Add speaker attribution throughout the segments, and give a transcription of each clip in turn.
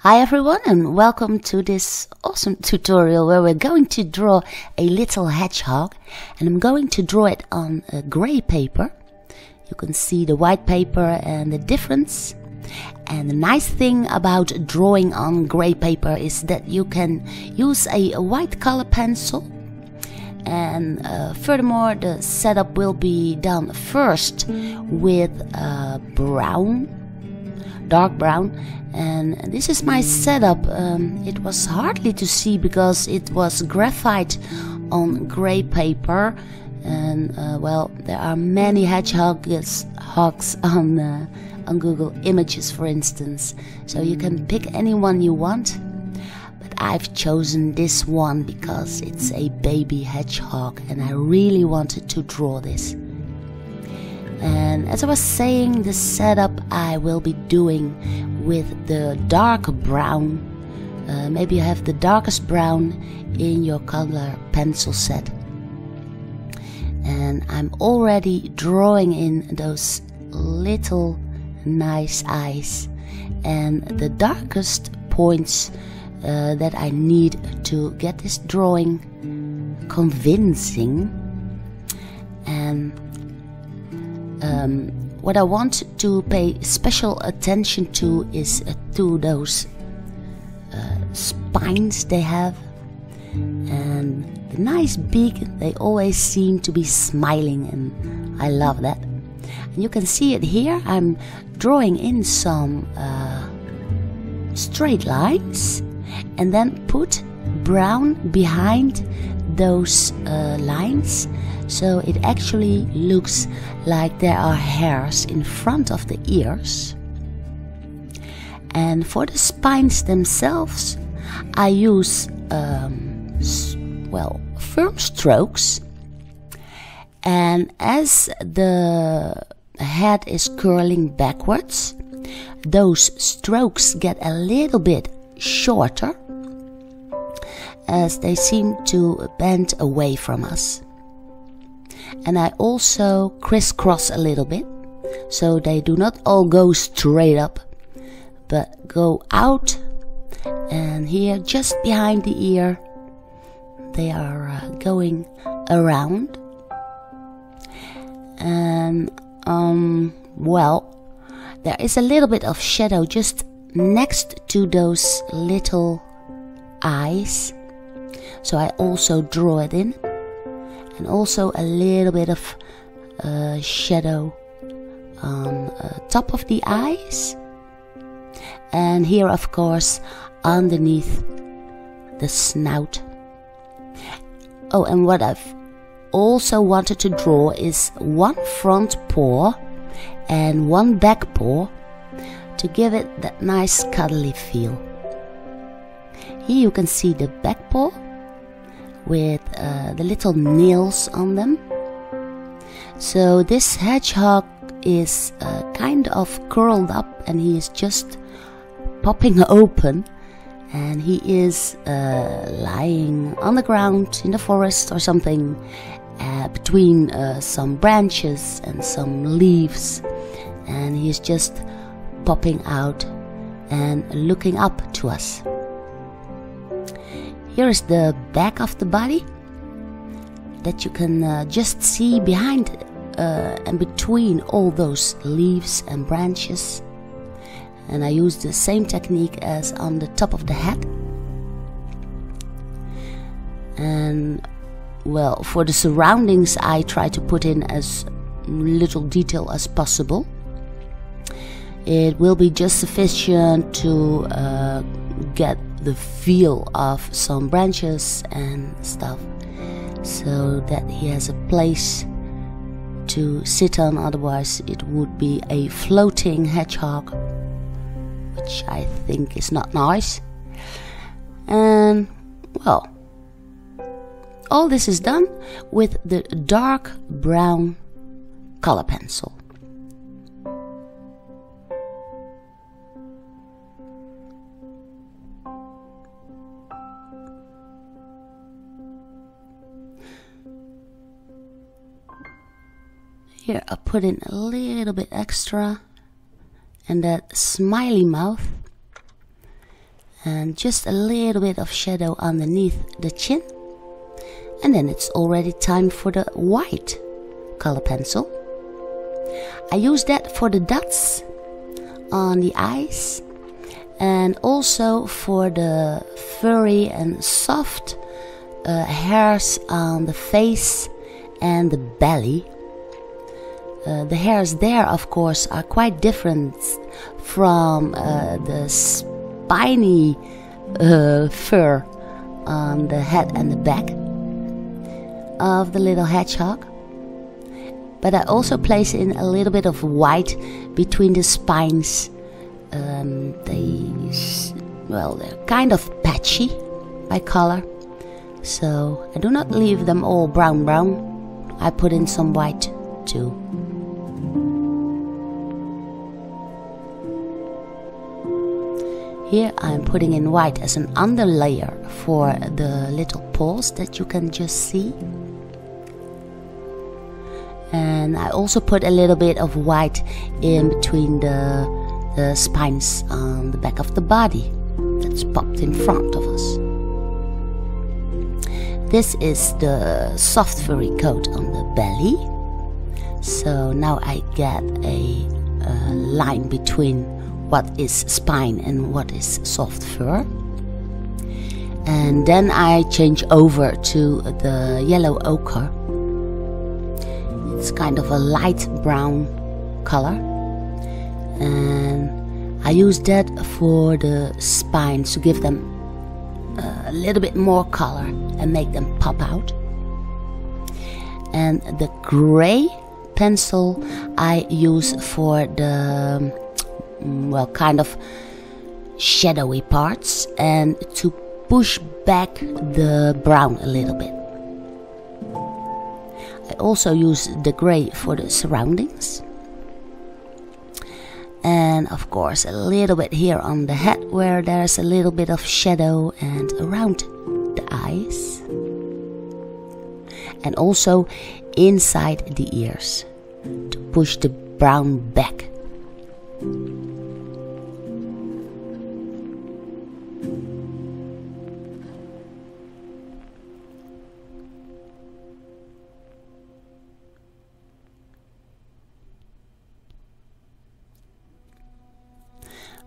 Speaker 1: Hi everyone, and welcome to this awesome tutorial where we're going to draw a little hedgehog, and I'm going to draw it on a grey paper. You can see the white paper and the difference. And the nice thing about drawing on grey paper is that you can use a white color pencil. And furthermore, the setup will be done first with dark brown. And this is my setup. It was hardly to see because it was graphite on grey paper. And well, there are many hedgehogs on Google Images, for instance. So you can pick any one you want. But I've chosen this one because it's a baby hedgehog and I really wanted to draw this. And as I was saying, the setup I will be doing with the dark brown. Maybe you have the darkest brown in your color pencil set. And I'm already drawing in those little nice eyes and the darkest points that I need to get this drawing convincing. And what I want to pay special attention to is to those spines they have, and the nice beak. They always seem to be smiling, and I love that. And you can see it here. I'm drawing in some straight lines and then put brown behind those lines, so it actually looks like there are hairs in front of the ears. And for the spines themselves, I use firm strokes, and as the head is curling backwards, those strokes get a little bit shorter as they seem to bend away from us. And I also crisscross a little bit, so they do not all go straight up, but go out. And here, just behind the ear, they are going around. And there is a little bit of shadow just next to those little eyes, so I also draw it in. And also a little bit of shadow on top of the eyes. And here, of course, underneath the snout. Oh, and what I've also wanted to draw is one front paw and one back paw to give it that nice cuddly feel. Here you can see the back paw with the little nails on them. So this hedgehog is kind of curled up, and he is just popping open, and he is lying on the ground in the forest or something, between some branches and some leaves, and he is just popping out and looking up to us. Here is the back of the body that you can just see behind and between all those leaves and branches. And I use the same technique as on the top of the head. And well, for the surroundings I try to put in as little detail as possible. It will be just sufficient to get the feel of some branches and stuff, so that he has a place to sit on. Otherwise it would be a floating hedgehog, which I think is not nice. And well, all this is done with the dark brown color pencil. Here I put in a little bit extra, and that smiley mouth. and just a little bit of shadow underneath the chin. And then it's already time for the white color pencil. I use that for the dots on the eyes and also for the furry and soft hairs on the face and the belly. The hairs there, of course, are quite different from the spiny fur on the head and the back of the little hedgehog. But I also place in a little bit of white between the spines. They're kind of patchy by color, so I do not leave them all brown. I put in some white too. Here I'm putting in white as an underlayer for the little paws that you can just see. And I also put a little bit of white in between the spines on the back of the body that's popped in front of us. This is the soft furry coat on the belly. So now I get a line between what is spine and what is soft fur. And then I change over to the yellow ochre. It's kind of a light brown color, and I use that for the spines to give them a little bit more color and make them pop out. And the gray pencil I use for the kind of shadowy parts and to push back the brown a little bit. I also use the gray for the surroundings. And of course a little bit here on the head where there's a little bit of shadow, and around the eyes. And also inside the ears to push the brown back.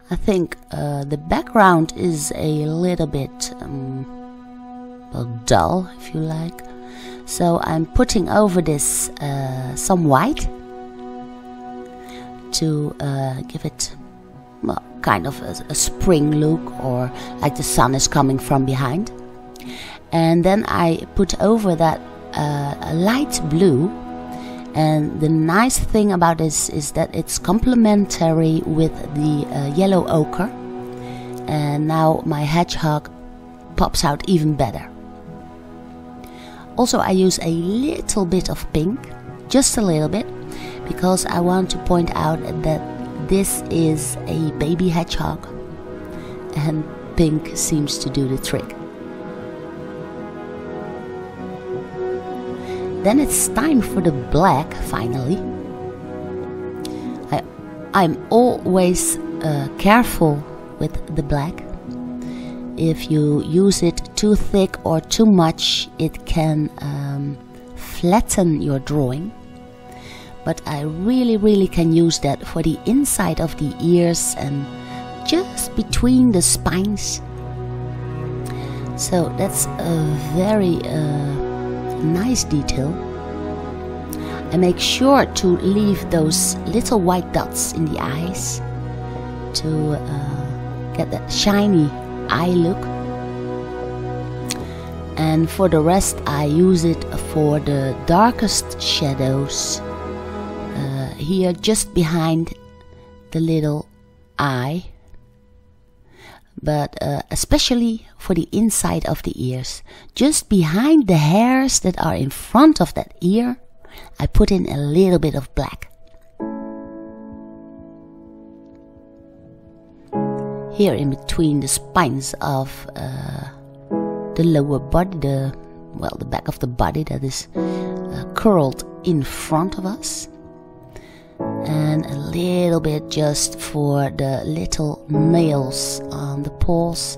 Speaker 1: I think the background is a little bit dull, if you like. So I'm putting over this some white to give it kind of a spring look, or like the sun is coming from behind. And then I put over that a light blue. And the nice thing about this is that it's complementary with the yellow ochre. And now my hedgehog pops out even better. Also I use a little bit of pink, just a little bit, because I want to point out that this is a baby hedgehog and pink seems to do the trick. Then it's time for the black, finally. I'm always careful with the black. If you use it too thick or too much, it can flatten your drawing. But I really can use that for the inside of the ears and just between the spines. So that's a very nice detail. I make sure to leave those little white dots in the eyes to get that shiny eye look. And for the rest I use it for the darkest shadows here just behind the little eye, but especially for the inside of the ears, just behind the hairs that are in front of that ear. I put in a little bit of black. Here in between the spines of the lower body, the back of the body that is curled in front of us. And a little bit just for the little nails on the paws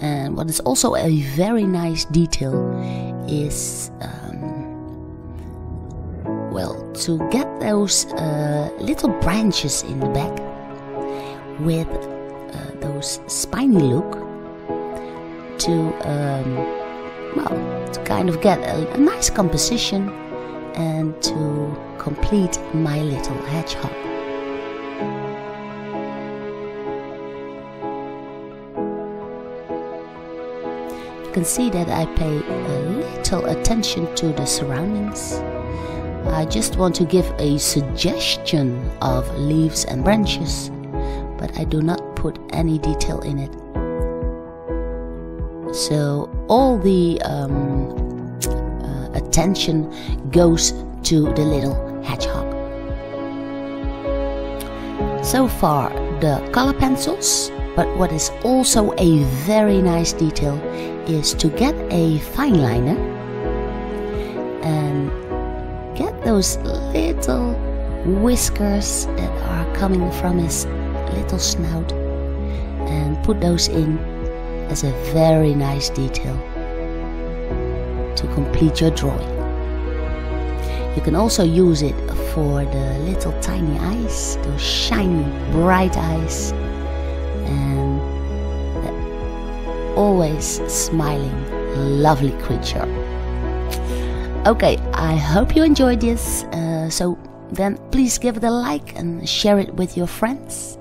Speaker 1: And what is also a very nice detail is, well, to get those little branches in the back with those spiny look to kind of get a nice composition and to complete my little hedgehog. You can see that I pay a little attention to the surroundings. I just want to give a suggestion of leaves and branches, but I do not put any detail in it. So all the attention goes to the little hedgehog. So far the color pencils, but what is also a very nice detail is to get a fine liner and get those little whiskers that are coming from his little snout and put those in as a very nice detail to complete your drawing. You can also use it for the little tiny eyes, those shiny bright eyes, and that always smiling lovely creature. Okay, I hope you enjoyed this, so then please give it a like and share it with your friends.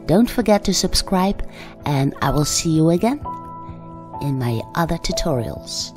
Speaker 1: Don't forget to subscribe, and I will see you again in my other tutorials.